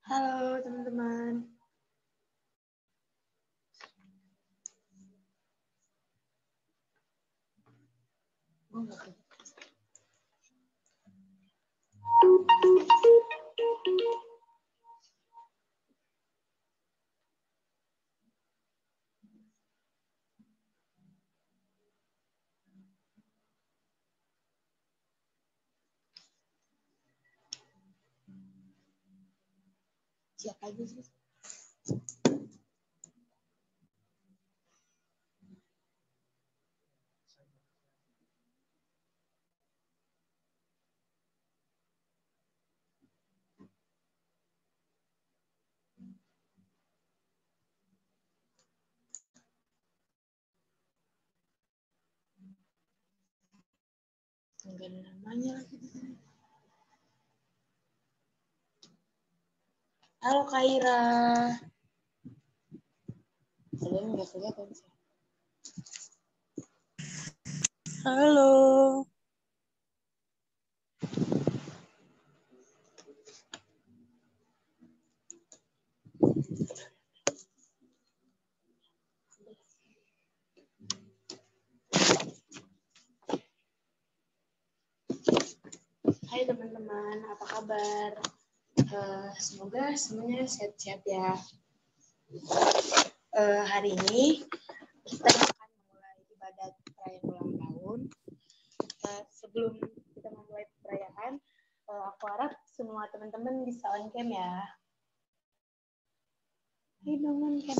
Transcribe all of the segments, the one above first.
Halo teman-teman. Siapa aja sih? Enggak ada namanya lagi di sini. Halo Kaira. Kalian nggak kelihatan sih. Halo. Hai teman-teman, apa kabar? Semoga semuanya sehat-sehat ya. Hari ini kita akan memulai ibadat perayaan ulang tahun. Sebelum kita memulai perayaan, aku harap semua teman-teman bisa on cam ya. Hai dong on cam.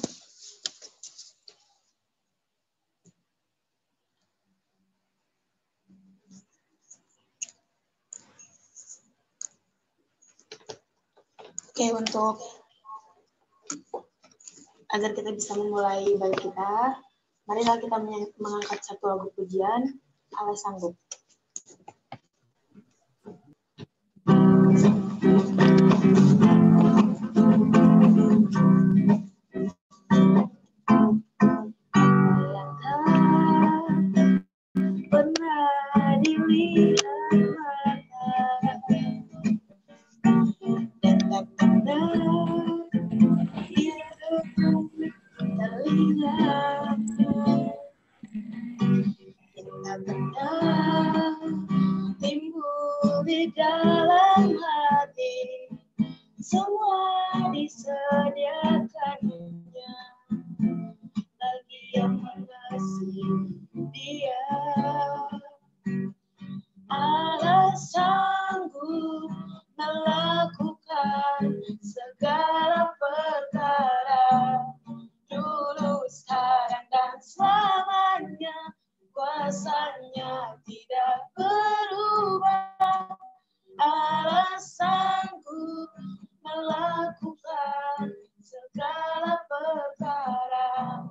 Oke, untuk agar kita bisa memulai ibadah kita, marilah kita mengangkat satu lagu pujian, Allah sanggup. Pernah dilihat mata dan tak pernah telinga tak pernah timbul di dalam hati, semua disediakannya bagi yang mengasihi Dia. Allah sanggup melakukan segala perkara, dulu, sekarang, dan selamanya. Kuasanya tidak berubah. Allah sanggup melakukan segala perkara,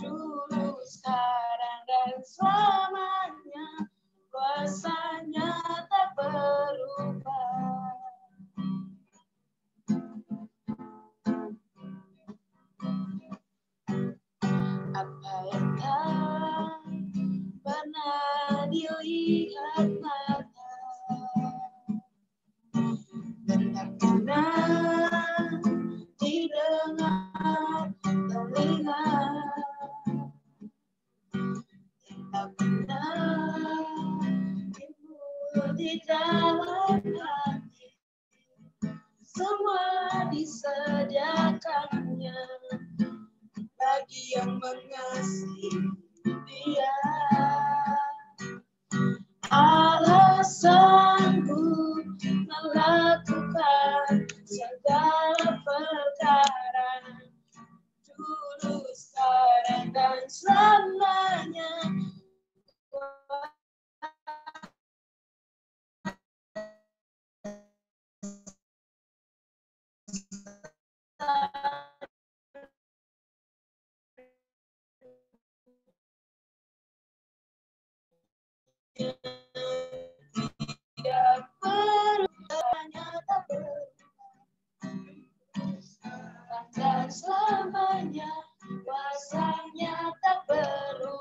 dulu, sekarang, dan selamanya. Kuasanya tak berubah. Apa yang tak pernah dilihat mata dan tak pernah didengar telinga, tak pernah timbul di dalam hati, semua disediakannya bagi yang mengasihi Dia. Allah sanggup melakukan segala perkara, dulu, sekarang, dan selamanya. Tidak berubahnya, tak berubah. Dan selamanya kuasanya tak berubah.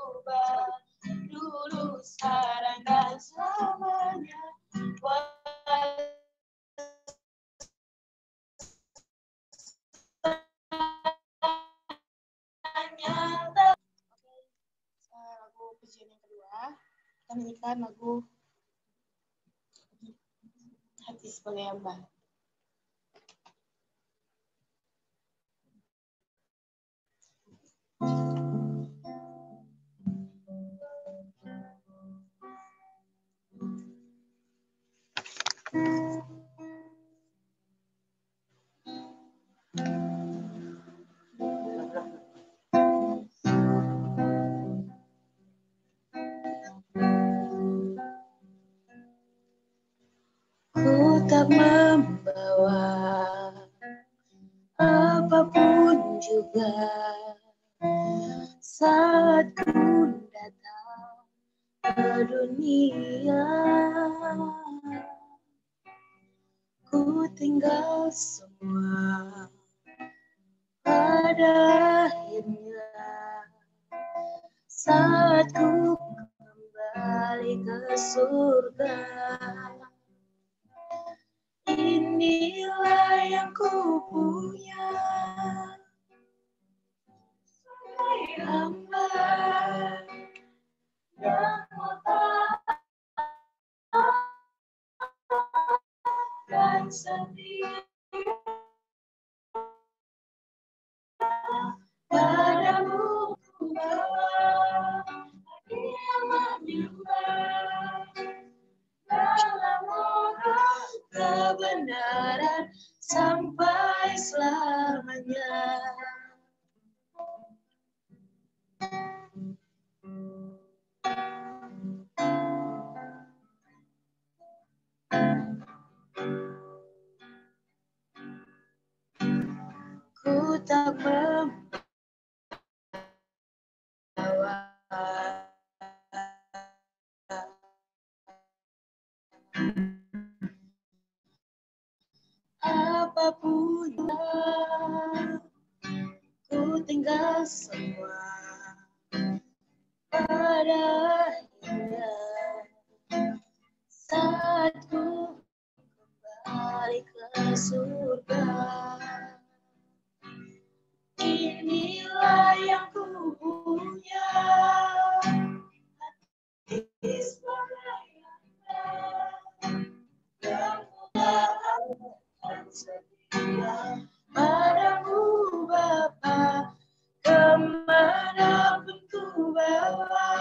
pujian yang kedua, kita nyanyikan lagu Hati Sebagai Hamba. Ku tak membawa apapun juga saat ku datang ke dunia. Ku tinggal semua pada akhirnya saat ku kembali ke surga. Inilah yang ku punya, sebagai hamba yang mau taat dan setia padamu. Ku bawa hati yang menyembah dalam orang kebenaran sampai selamanya. Ku tak membawa apapun, ku tinggal semua pada akhirnya saat ku kembali ke surga. Inilah yang ku punya, hati sebagai hamba yang taat dan setia padamu Bapa, kemanapun ku bawa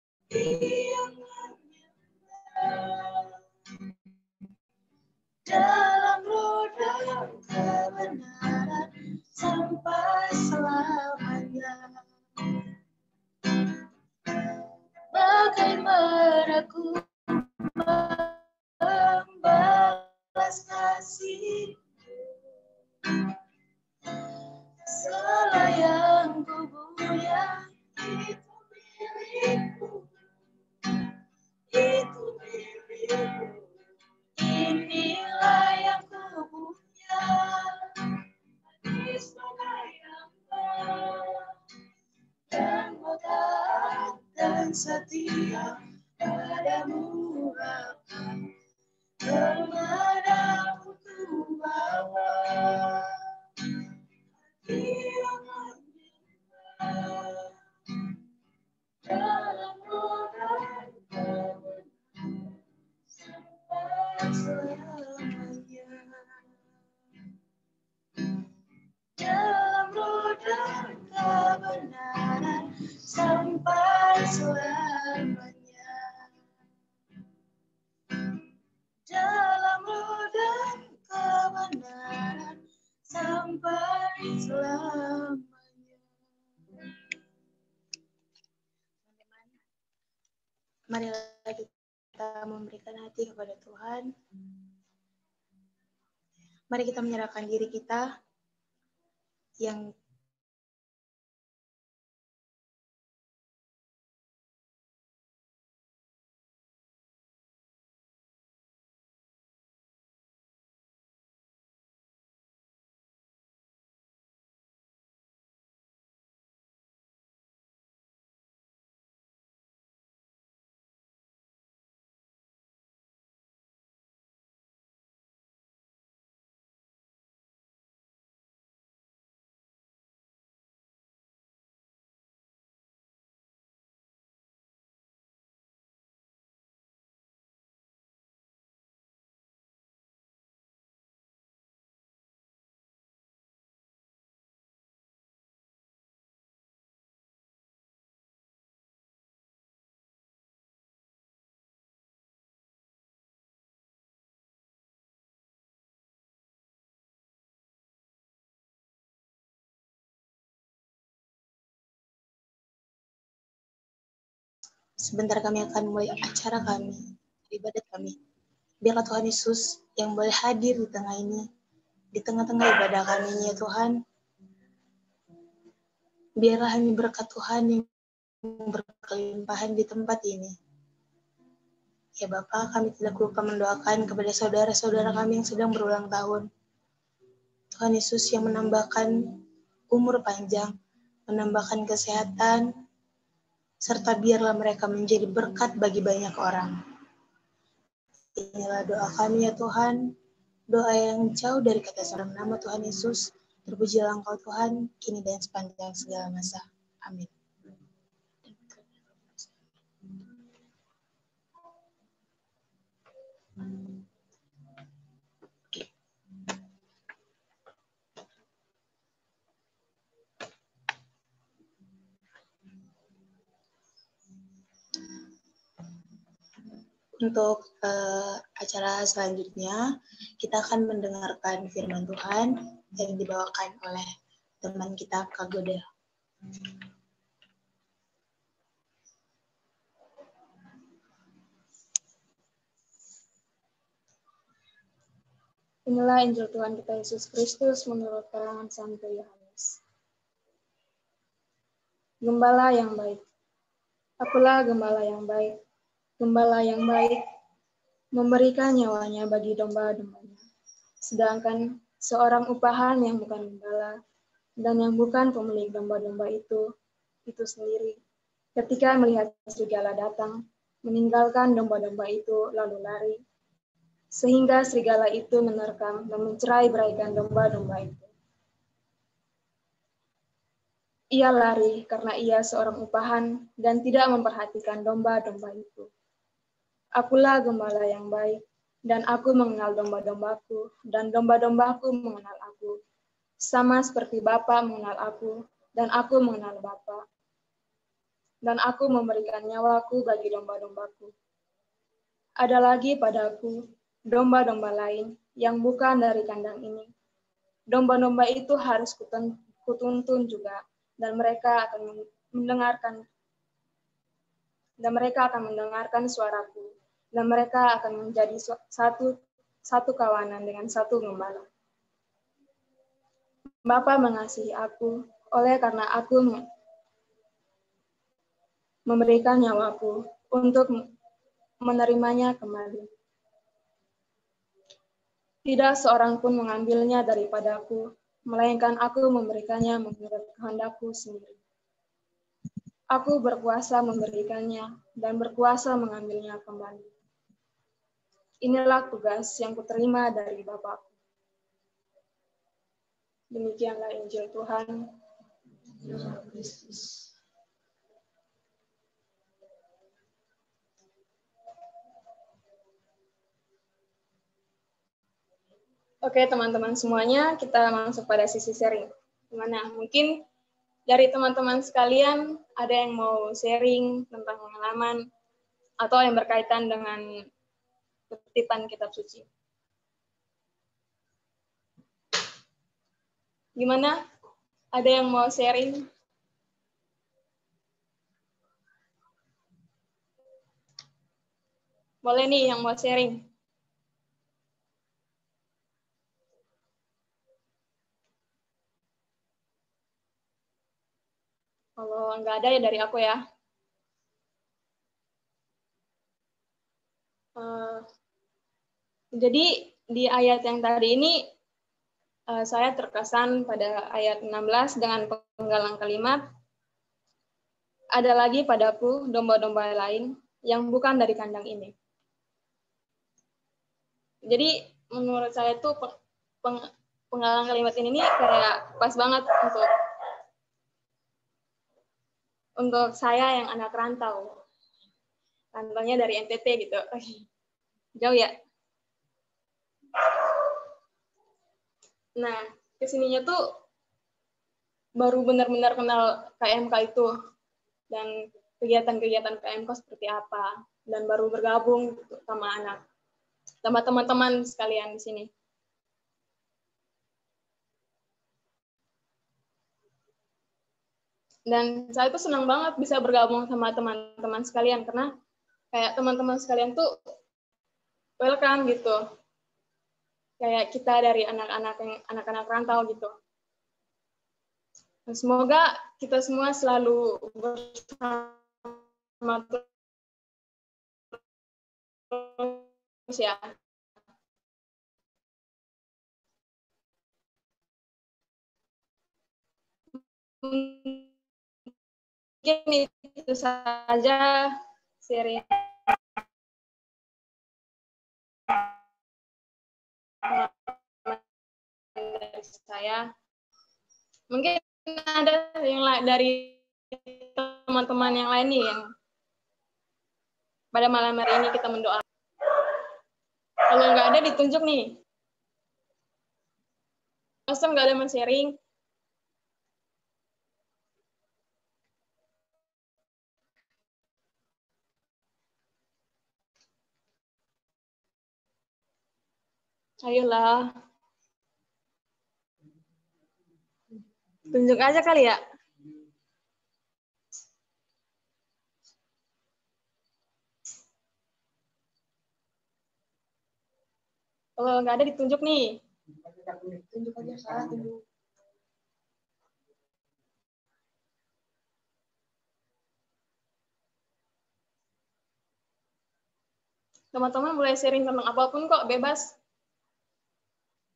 hati yang menyembah dalam roda kebenaran sampai selamanya. Bagaimana ku membalas kasih selayang ku punya, itu milikku, itu milikku. Inilah yang ku punya, hati sebagai hamba yang mau taat dan setia padamu Bapa, kemanapun ku bawa hati yang menyembah dalam roda kebenaran sampai selamanya. Dalam roda kebenaran sampai selamanya. Dalam roda kebenaran sampai selamanya. Marilah kita memberikan hati kepada Tuhan. Mari kita menyerahkan diri kita yang Sebentar kami akan mulai acara kami, ibadat kami. Biarlah Tuhan Yesus yang boleh hadir di tengah ini, di tengah-tengah ibadah kami ya Tuhan. Biarlah kami berkat Tuhan yang berkelimpahan di tempat ini. Ya Bapa, kami tidak lupa mendoakan kepada saudara-saudara kami yang sedang berulang tahun. Tuhan Yesus yang menambahkan umur panjang, menambahkan kesehatan, serta biarlah mereka menjadi berkat bagi banyak orang. Inilah doa kami ya Tuhan, doa yang jauh dari kata dalam nama Tuhan Yesus. Terpujilah Engkau Tuhan, kini dan sepanjang segala masa. Amin. Untuk acara selanjutnya, kita akan mendengarkan firman Tuhan yang dibawakan oleh teman kita, Kak Godel. Inilah Injil Tuhan kita Yesus Kristus menurut karangan Santo Yohanes. Gembala yang baik. Akulah gembala yang baik. Gembala yang baik memberikan nyawanya bagi domba-dombanya. Sedangkan seorang upahan yang bukan gembala dan yang bukan pemilik domba-domba itu sendiri, ketika melihat serigala datang, meninggalkan domba-domba itu lalu lari, sehingga serigala itu menerkam dan mencerai-beraikan domba-domba itu. Ia lari karena ia seorang upahan dan tidak memperhatikan domba-domba itu. Akulah gembala yang baik, dan aku mengenal domba-dombaku, dan domba-dombaku mengenal aku. Sama seperti Bapa mengenal aku, dan aku mengenal Bapa. Dan aku memberikan nyawaku bagi domba-dombaku. Ada lagi padaku domba-domba lain yang bukan dari kandang ini. Domba-domba itu harus kutuntun juga, dan mereka akan mendengarkan suaraku, dan mereka akan menjadi satu kawanan dengan satu gembala. Bapa mengasihi aku, oleh karena aku memberikan nyawaku untuk menerimanya kembali. Tidak seorang pun mengambilnya daripadaku, melainkan aku memberikannya menurut kehendakku sendiri. Aku berkuasa memberikannya dan berkuasa mengambilnya kembali. Inilah tugas yang kuterima dari Bapa. Demikianlah Injil Tuhan. Oke, teman-teman semuanya, kita masuk pada sisi sharing. Gimana? Mungkin dari teman-teman sekalian ada yang mau sharing tentang pengalaman atau yang berkaitan dengan kutipan kitab suci. Gimana? Ada yang mau sharing? Boleh nih yang mau sharing. Kalau nggak ada ya dari aku ya. Jadi di ayat yang tadi ini saya terkesan pada ayat 16 dengan penggalan kalimat, ada lagi padaku domba-domba lain yang bukan dari kandang ini. Jadi menurut saya itu penggalan kalimat ini kayak pas banget untuk saya yang anak rantau. Rantaunya dari NTT gitu. Jauh ya. Nah, kesininya tuh baru benar-benar kenal KMK itu dan kegiatan-kegiatan KMK seperti apa, dan baru bergabung gitu sama teman-teman sekalian di sini. Dan saya tuh senang banget bisa bergabung sama teman-teman sekalian, karena kayak teman-teman sekalian tuh welcome gitu. Kayak kita dari anak-anak rantau gitu. Dan semoga kita semua selalu bersama terus ya. Mungkin itu saja seri dari saya. Mungkin ada yang dari teman-teman yang lain nih yang pada malam hari ini kita mendoakan. Kalau nggak ada ditunjuk nih. Masa nggak ada men-sharing? Ayolah. Tunjuk aja kali ya. Kalau nggak ada ditunjuk nih. Tunjuk aja, salah tunjuk. Teman-teman boleh sharing tentang apapun kok, bebas.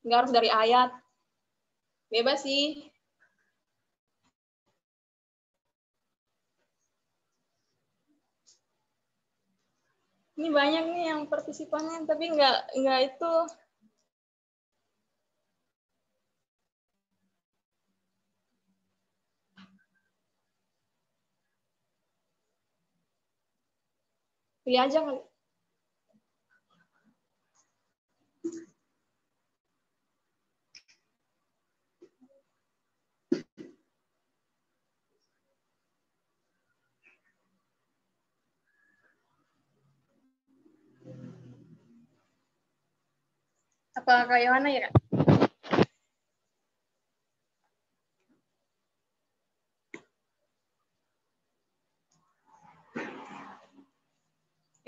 Nggak harus dari ayat. Bebas sih. Ini banyak nih yang partisipannya, tapi nggak itu. Pilih aja kali. Apa kayak mana ya, Kak?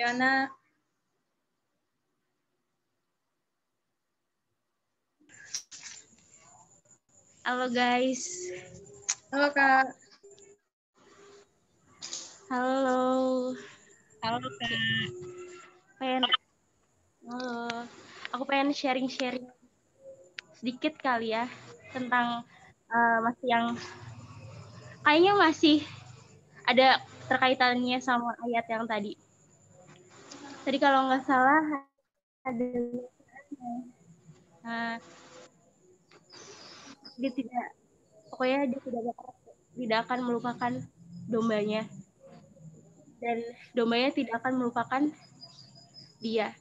Yana. Halo guys. Halo Kak. Halo. Halo Kak. Aku pengen sharing-sharing sedikit kali ya tentang masih yang kayaknya masih ada terkaitannya sama ayat yang tadi. Tadi kalau nggak salah ada dia tidak akan melupakan dombanya, dan dombanya tidak akan melupakan dia.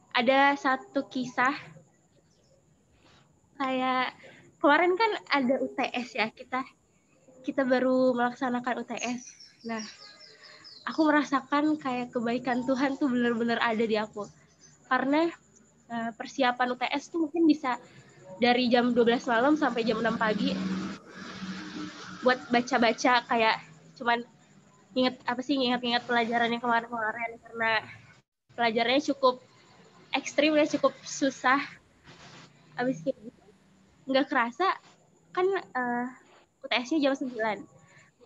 Ada satu kisah kayak kemarin kan ada UTS ya, kita baru melaksanakan UTS. Nah, aku merasakan kayak kebaikan Tuhan tuh benar-benar ada di aku. Karena persiapan UTS tuh mungkin bisa dari jam 12 malam sampai jam 6 pagi buat baca-baca, kayak cuman ingat pelajaran yang kemarin-kemarin, karena pelajarannya cukup ekstrim ya, cukup susah. Abis kayak gitu nggak kerasa kan UTS-nya jam 9.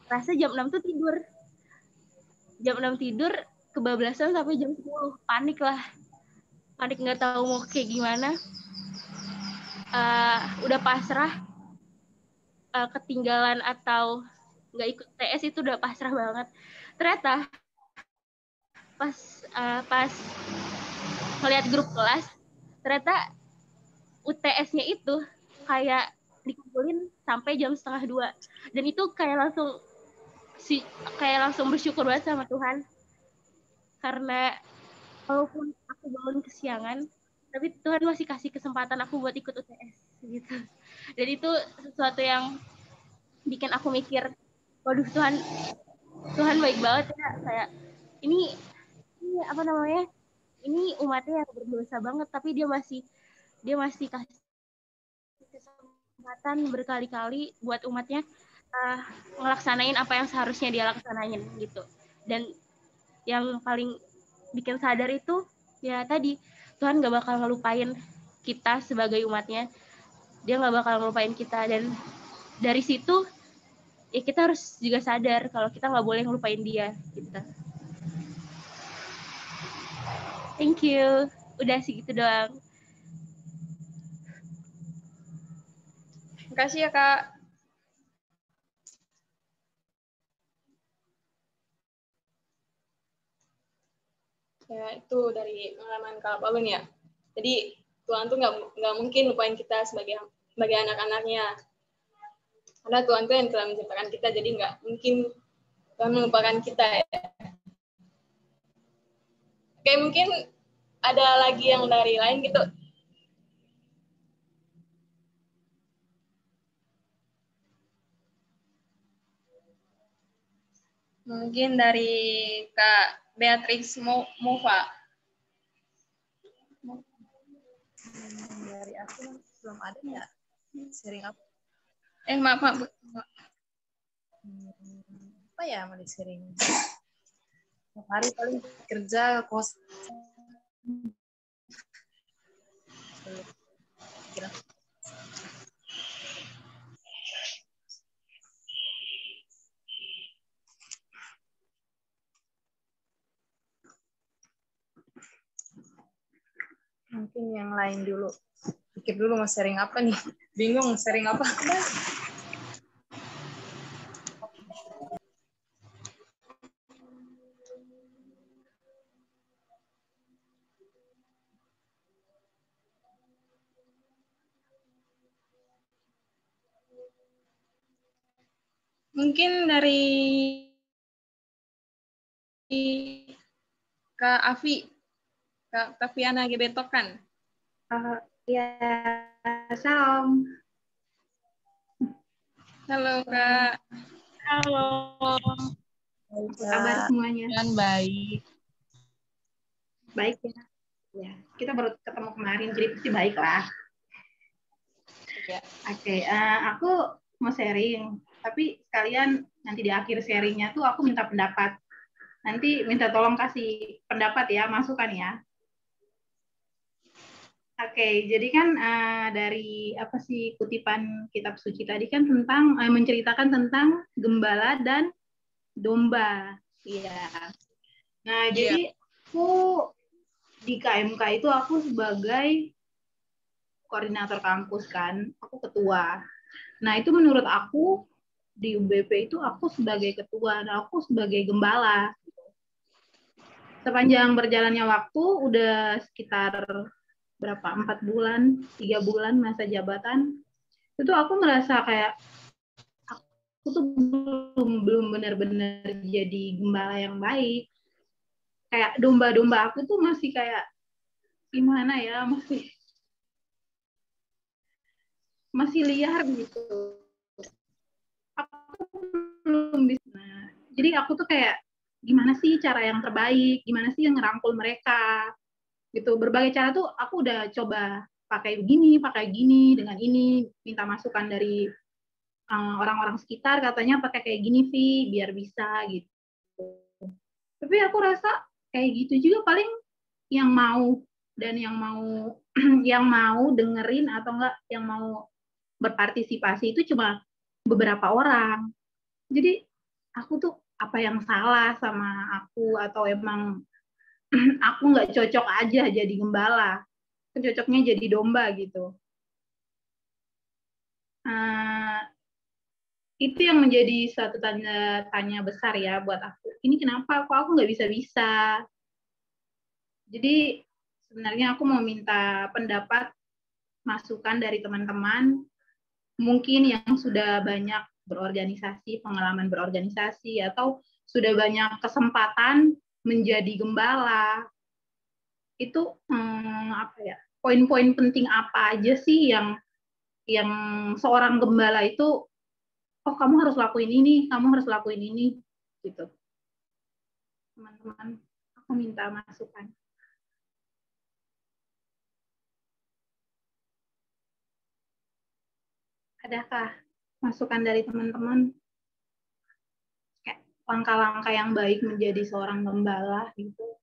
Kerasa jam 6 tuh tidur. Jam 6 tidur, kebablasan sampai jam 10. Panik lah. Panik nggak tahu mau kayak gimana. Udah pasrah, ketinggalan atau nggak ikut UTS itu udah pasrah banget. Ternyata pas ngeliat grup kelas, ternyata UTS-nya itu kayak dikumpulin sampai jam 1:30. Dan itu kayak langsung bersyukur banget sama Tuhan, karena walaupun aku bangun kesiangan, tapi Tuhan masih kasih kesempatan aku buat ikut UTS gitu. Dan itu sesuatu yang bikin aku mikir, waduh, Tuhan baik banget ya. Kayak ini apa namanya, ini umatnya yang berdosa banget, tapi dia masih kasih kesempatan berkali-kali buat umatnya ngelaksanain apa yang seharusnya dia laksanain gitu. Dan yang paling bikin sadar itu ya tadi, Tuhan gak bakal ngelupain kita sebagai umatnya, dia gak bakal ngelupain kita. Dan dari situ ya kita harus juga sadar kalau kita gak boleh ngelupain dia gitu. Thank you, udah segitu doang. Makasih ya, Kak. Ya, itu dari pengalaman Kak Balun ya. Jadi, Tuhan tuh nggak mungkin lupain kita sebagai anak-anaknya. Karena Tuhan tuh yang telah menciptakan kita, jadi nggak mungkin Tuhan melupakan kita ya. Oke, mungkin ada lagi yang dari lain gitu. Mungkin dari Kak Beatrix Mova. Dari aku belum ada ya sharing apa? Maaf. Apa ya mau di-sharing? Setiap hari paling kerja kos. Mungkin yang lain dulu. Pikir dulu mau sharing apa nih. Bingung sharing apa. Mungkin dari Kak Afi, Kak Tafiana Gebetokan. Ya, salam. Halo Kak. Halo. Apa kabar semuanya? Kan baik. Baik ya. Ya, kita baru ketemu kemarin, jadi pasti baik lah. Ya. Oke, aku mau sharing, tapi sekalian nanti di akhir sharingnya tuh aku minta pendapat. Nanti minta tolong kasih pendapat ya, masukan ya. Oke, jadi kan dari apa sih kutipan kitab suci tadi kan tentang menceritakan tentang gembala dan domba. Iya. Nah, jadi aku di KMK itu aku sebagai koordinator kampus kan, aku ketua. Nah, itu menurut aku di UBP itu aku sebagai ketua, dan aku sebagai gembala. Sepanjang berjalannya waktu, udah sekitar berapa, 4 bulan, 3 bulan masa jabatan, itu aku merasa kayak aku tuh belum benar-benar jadi gembala yang baik. Kayak domba-domba aku tuh masih kayak gimana ya, masih liar gitu. Aku belum bisa. Nah, jadi aku tuh kayak gimana sih cara yang terbaik, gimana sih yang ngerangkul mereka, gitu. Berbagai cara tuh aku udah coba pakai gini, dengan ini, minta masukan dari orang-orang sekitar, katanya pakai kayak gini, Vi, biar bisa gitu. Tapi aku rasa kayak gitu juga paling yang mau dan yang mau yang mau dengerin atau enggak yang mau berpartisipasi itu cuma beberapa orang. Jadi aku tuh apa yang salah sama aku atau emang aku nggak cocok aja jadi gembala, cocoknya jadi domba gitu. Itu yang menjadi satu tanya besar ya buat aku. Ini kenapa aku nggak bisa-bisa? Jadi sebenarnya aku mau minta pendapat, masukan dari teman-teman, mungkin yang sudah banyak berorganisasi, pengalaman berorganisasi, atau sudah banyak kesempatan menjadi gembala. Itu apa ya? Poin-poin penting apa aja sih yang seorang gembala itu, oh kamu harus lakuin ini, kamu harus lakuin ini, gitu. Teman-teman, aku minta masukan. Adakah masukan dari teman-teman? langkah-langkah yang baik menjadi seorang gembala gitu.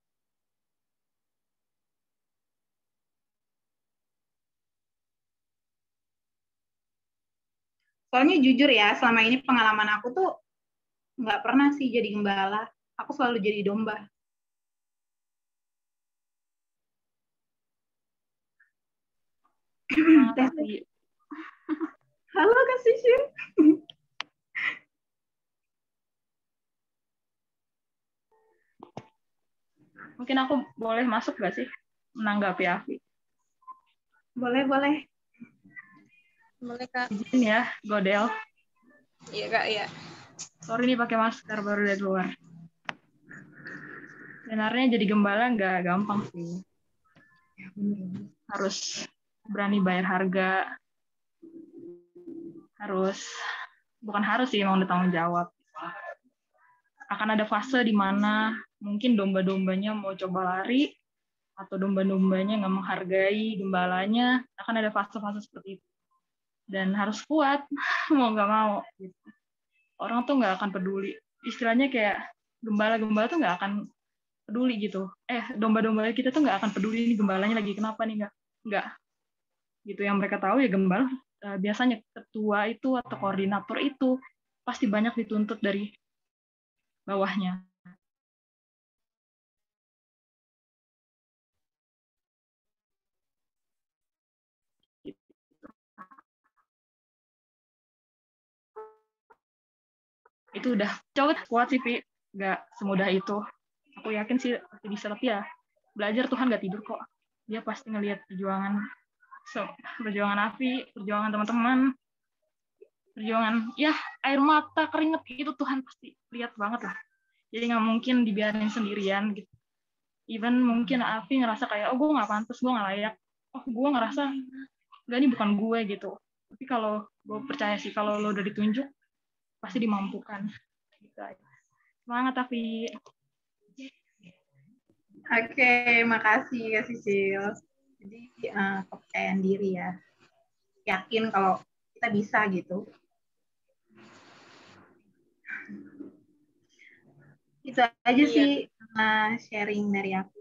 Soalnya jujur ya, selama ini pengalaman aku tuh nggak pernah sih jadi gembala. Aku selalu jadi domba. Tapi Halo Kak Sisin. mungkin aku boleh masuk gak sih menanggapi Afi? Boleh, boleh. Boleh, Kak. Izin ya, Godel. Iya, Kak, iya. Sorry nih pakai masker baru dari luar. Sebenarnya jadi gembala nggak gampang sih. Harus berani bayar harga. Bukan harus sih, emang udah tanggung jawab. Akan ada fase di mana mungkin domba-dombanya mau coba lari, atau domba-dombanya nggak menghargai gembalanya, akan ada fase-fase seperti itu. Dan harus kuat, mau nggak mau. Gitu. Orang tuh nggak akan peduli. Istilahnya kayak gembala-gembala tuh nggak akan peduli gitu. Domba-domba kita tuh nggak akan peduli nih gembalanya lagi kenapa nih, nggak. Gitu yang mereka tahu ya gembala biasanya ketua itu atau koordinator itu pasti banyak dituntut dari bawahnya. Itu udah cowok kuat sih, Pi. Nggak semudah itu. Aku yakin sih pasti bisa, tapi ya belajar Tuhan nggak tidur kok. Dia pasti ngelihat perjuangan Afi, perjuangan teman-teman, perjuangan ya air mata, keringet gitu Tuhan pasti lihat banget lah. Jadi nggak mungkin dibiarin sendirian gitu. Even mungkin Afi ngerasa kayak, oh gue nggak pantas, gue nggak layak. Oh gue ngerasa, enggak ini bukan gue gitu. Tapi kalau gue percaya sih, kalau lo udah ditunjuk, pasti dimampukan. Gitu aja. Semangat, Afi. Oke, makasih Kak Sisil. Jadi kepercayaan diri ya. Yakin kalau kita bisa gitu. Itu aja Iya. sih sharing dari aku.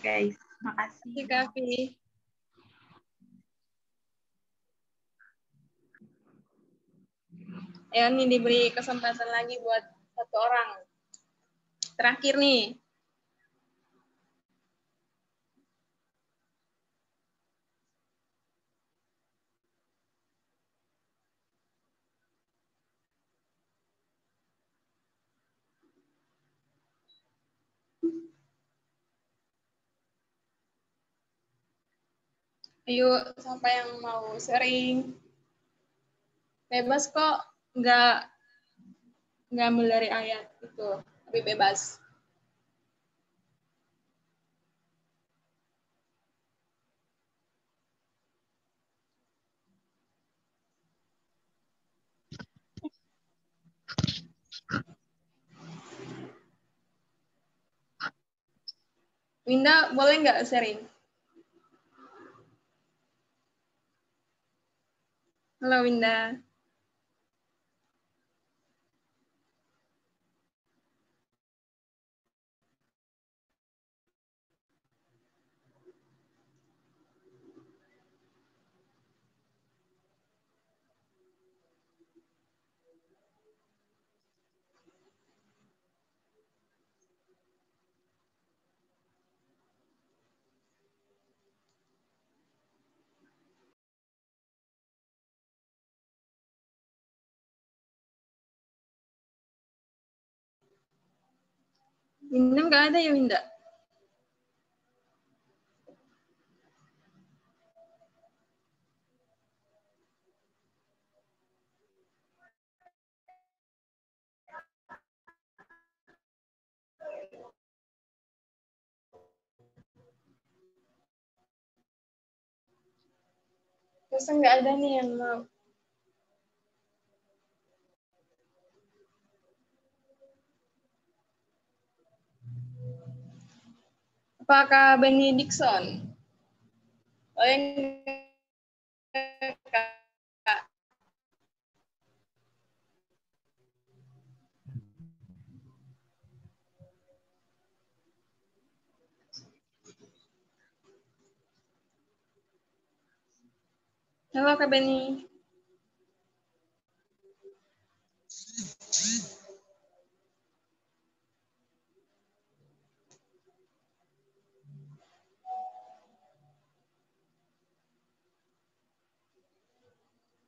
Guys, makasih. Terima kasih, Kak Fi. Ya, ini diberi kesempatan lagi buat satu orang. Terakhir nih. Ayo, siapa yang mau sharing? Bebas kok, nggak ambil dari ayat itu, tapi bebas. Winda, boleh nggak sharing? Halo, Winda. Winda nggak ada ya, Winda? Terus nggak ada nih yang mau. Apakah Benediction? Boleh nggak? Halo Kak Beni.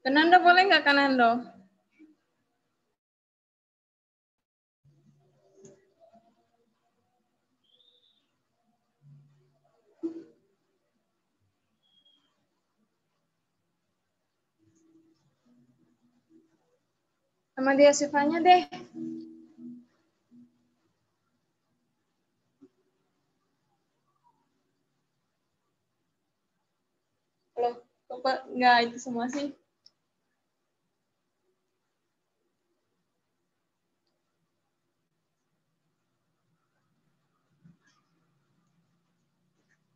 Kanando boleh nggak Kanando? Sama dia Sifanya deh. Halo, kok nggak itu semua sih?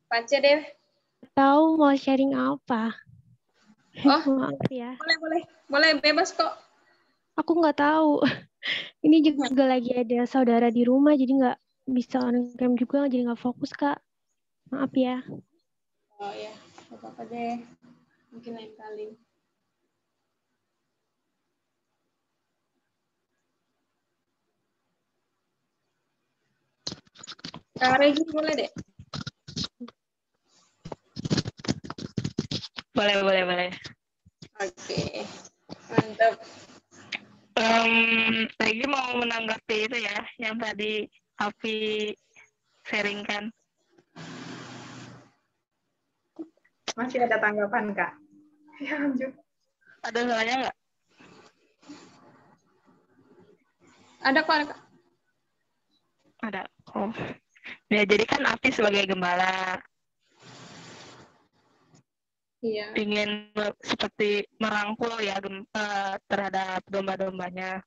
Pace deh. Tahu mau sharing apa? Oh, Maaf ya. Boleh bebas kok. Aku nggak tahu. Ini juga lagi ada saudara di rumah, jadi nggak bisa on cam juga, jadi nggak fokus, Kak. Maaf ya. Oh ya, nggak apa-apa deh. Mungkin lain kali. Kak Regi boleh deh. Boleh. Oke, mantap. Lagi mau menanggapi itu ya, yang tadi Afi sharingkan. Masih ada tanggapan, Kak? Ya, lanjut. Ada salahnya nggak? Ada kok, Kak. Ada. Oh. Ya, jadi kan Afi sebagai gembala Iya. ingin seperti merangkul ya terhadap domba-dombanya.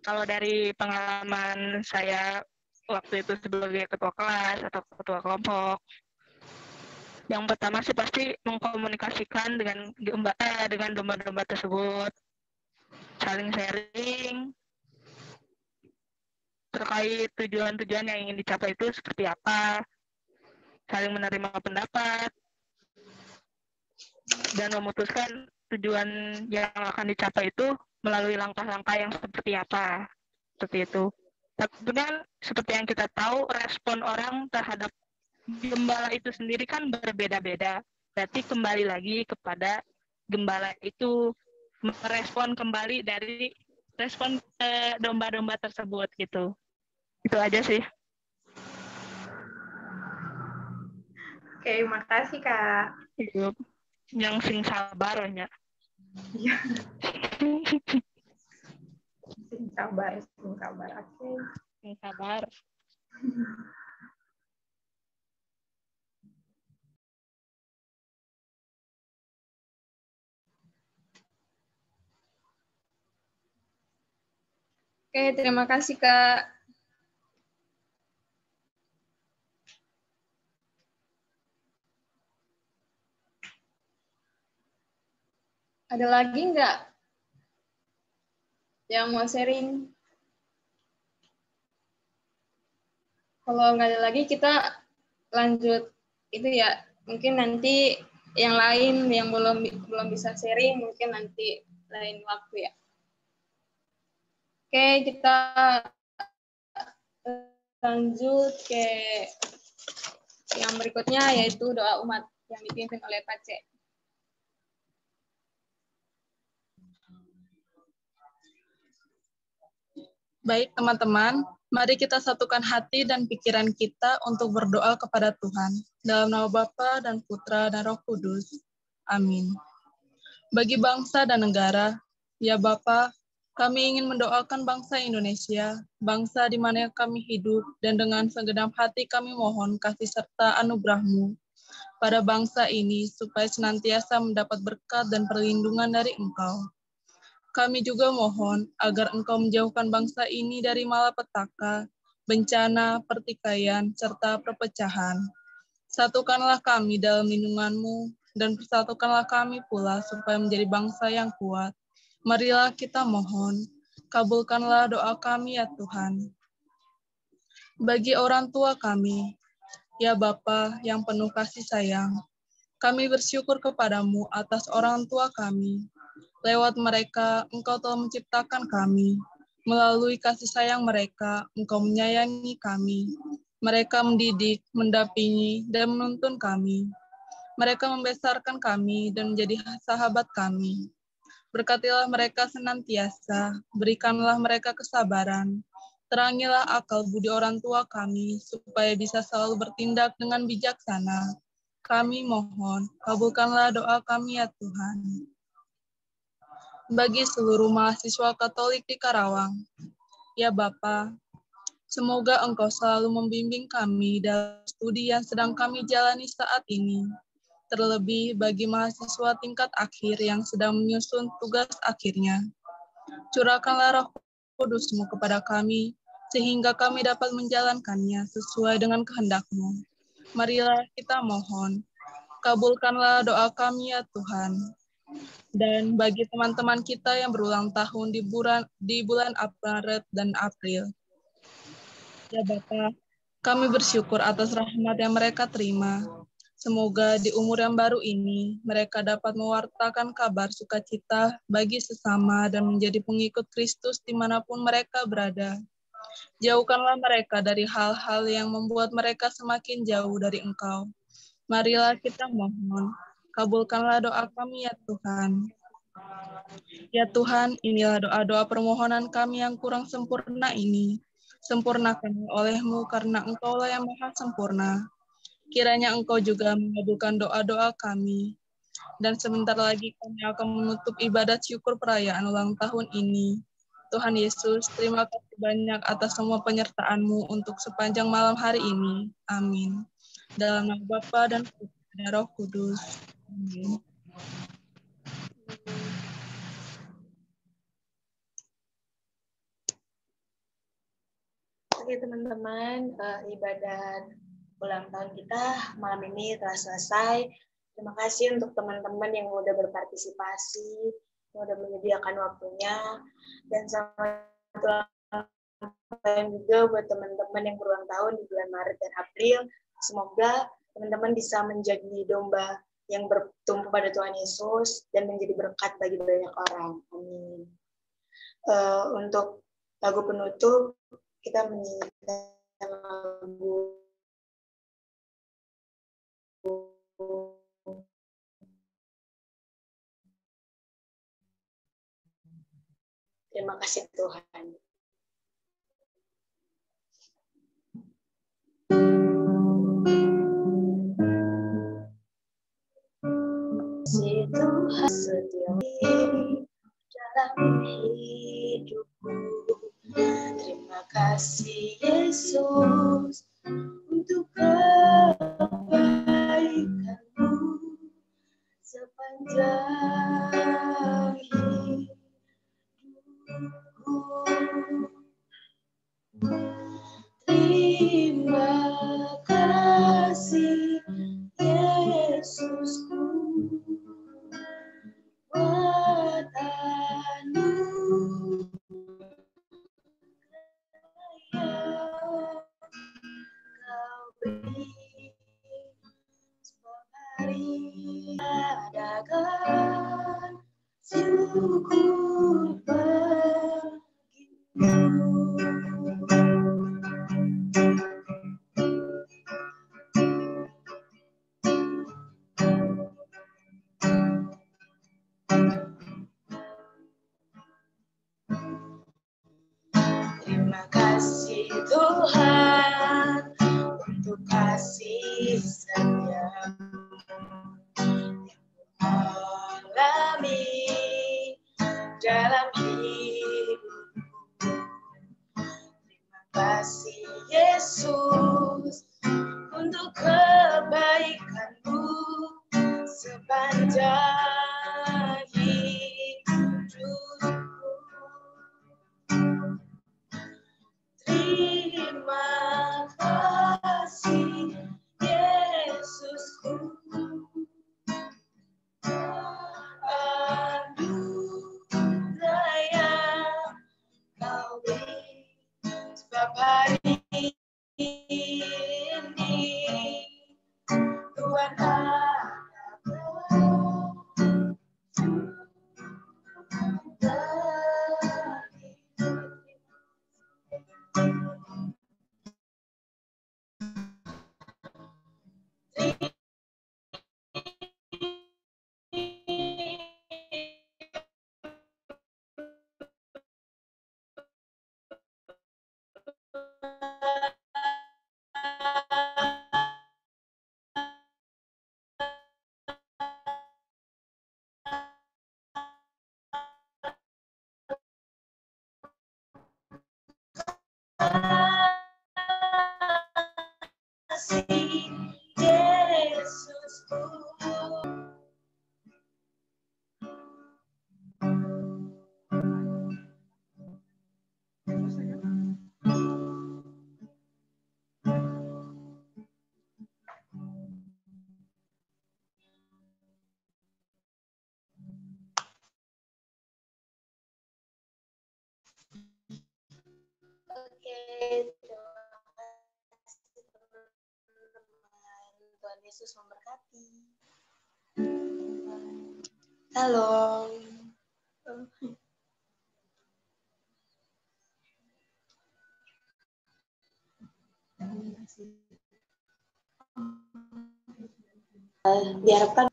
Kalau dari pengalaman saya waktu itu sebagai ketua kelas atau ketua kelompok, yang pertama sih pasti mengkomunikasikan dengan domba-domba tersebut, saling sharing terkait tujuan-tujuan yang ingin dicapai itu seperti apa, saling menerima pendapat, dan memutuskan tujuan yang akan dicapai itu melalui langkah-langkah yang seperti apa, seperti itu. Tapi kan seperti yang kita tahu, respon orang terhadap gembala itu sendiri kan berbeda-beda. Berarti kembali lagi kepada gembala itu merespon kembali dari respon domba-domba tersebut gitu. Itu aja sih. Oke, makasih, Kak. Hidup yang sing sabar ya. Iya. Sing sabar. Oke. Sing sabar. Oke, terima kasih, Kak. Ada lagi nggak yang mau sharing? Kalau nggak ada lagi, kita lanjut itu ya. Mungkin nanti yang lain yang belum bisa sharing, mungkin nanti lain waktu ya. Oke, kita lanjut ke yang berikutnya, yaitu doa umat yang dipimpin oleh Pace. Baik teman-teman, mari kita satukan hati dan pikiran kita untuk berdoa kepada Tuhan. Dalam nama Bapa dan Putra dan Roh Kudus. Amin. Bagi bangsa dan negara, ya Bapa, kami ingin mendoakan bangsa Indonesia, bangsa di mana kami hidup, dan dengan segenap hati kami mohon kasih serta anugerah-Mu pada bangsa ini, supaya senantiasa mendapat berkat dan perlindungan dari Engkau. Kami juga mohon agar Engkau menjauhkan bangsa ini dari malapetaka, bencana, pertikaian, serta perpecahan. Satukanlah kami dalam lindungan-Mu, dan persatukanlah kami pula supaya menjadi bangsa yang kuat. Marilah kita mohon, kabulkanlah doa kami ya Tuhan. Bagi orang tua kami, ya Bapa yang penuh kasih sayang, Kami bersyukur kepadamu atas orang tua kami. Lewat mereka, Engkau telah menciptakan kami. Melalui kasih sayang mereka, Engkau menyayangi kami. Mereka mendidik, mendampingi, dan menuntun kami. Mereka membesarkan kami dan menjadi sahabat kami. Berkatilah mereka senantiasa, berikanlah mereka kesabaran. Terangilah akal budi orang tua kami, supaya bisa selalu bertindak dengan bijaksana. Kami mohon, kabulkanlah doa kami ya Tuhan. Bagi seluruh mahasiswa Katolik di Karawang, ya Bapa, semoga Engkau selalu membimbing kami dalam studi yang sedang kami jalani saat ini. Terlebih bagi mahasiswa tingkat akhir yang sedang menyusun tugas akhirnya. Curahkanlah Roh Kudus-Mu kepada kami, sehingga kami dapat menjalankannya sesuai dengan kehendak-Mu. Marilah kita mohon, kabulkanlah doa kami ya Tuhan. Dan bagi teman-teman kita yang berulang tahun di bulan Maret dan April. Ya Bapa, kami bersyukur atas rahmat yang mereka terima. Semoga di umur yang baru ini, mereka dapat mewartakan kabar sukacita bagi sesama dan menjadi pengikut Kristus dimanapun mereka berada. Jauhkanlah mereka dari hal-hal yang membuat mereka semakin jauh dari Engkau. Marilah kita mohon, kabulkanlah doa kami ya Tuhan. Ya Tuhan, inilah doa-doa permohonan kami yang kurang sempurna ini. Sempurnakan oleh-Mu karena Engkaulah yang maha sempurna. Kiranya Engkau juga mengabulkan doa-doa kami. Dan sebentar lagi kami akan menutup ibadat syukur perayaan ulang tahun ini. Tuhan Yesus, terima kasih banyak atas semua penyertaan-Mu untuk sepanjang malam hari ini. Amin. Dalam nama Bapa dan Putra dan Roh Kudus. Amin. Oke teman-teman, ibadat ulang tahun kita malam ini telah selesai. Terima kasih untuk teman-teman yang sudah berpartisipasi, yang sudah menyediakan waktunya, dan selamat ulang tahun juga buat teman-teman yang berulang tahun di bulan Maret dan April. Semoga teman-teman bisa menjadi domba yang bertumpu pada Tuhan Yesus dan menjadi berkat bagi banyak orang. Amin. Untuk lagu penutup, kita menyanyikan lagu Terima Kasih Tuhan. Si Tuhan setiap diri dalam hidupku. Terima kasih Yesus untuk kebaikan-Mu sepanjang hidupku. Terima kasih Yesusku buat anugerah Kau beri, sebab hari adakan syukur bagimu. Terima kasih Tuhan untuk kasih setia-Mu yang alami dalam hidupku. Terima kasih Yesus untuk kebaikan-Mu sepanjang hidupku. Terima kasih Yesusku, anugerah yang Kau beri, sebab hari ini Tuhan adakan kasih Yesusku. Oke, terima kasih teman-teman. Tuhan Yesus memberkati. Halo. Diharapkan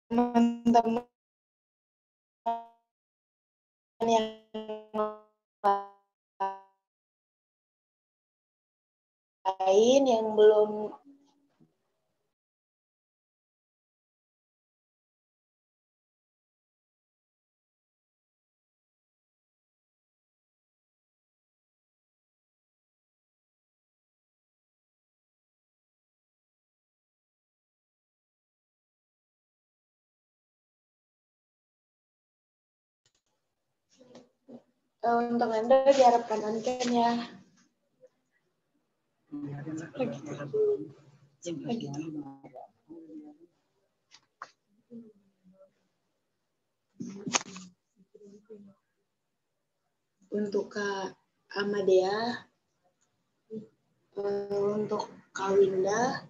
teman-teman yang lain yang belum untuk Anda diharapkan on-cam ya. Untuk Kak Amadea, untuk Kak Winda,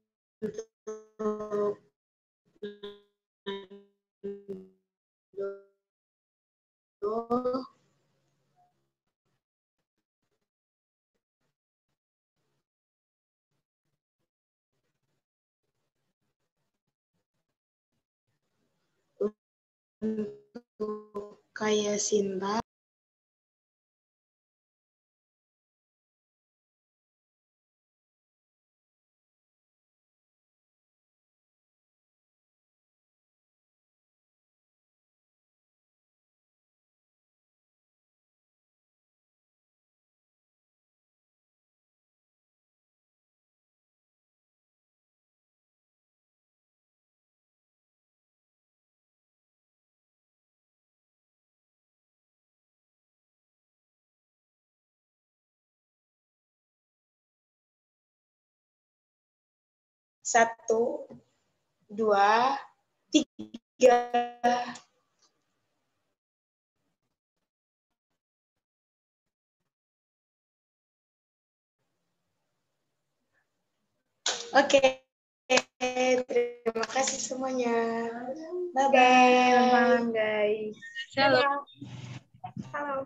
untuk Kaya Sinta, satu, dua, tiga. Oke, terima kasih semuanya. Bye-bye. Selamat malam, guys. Halo. Halo.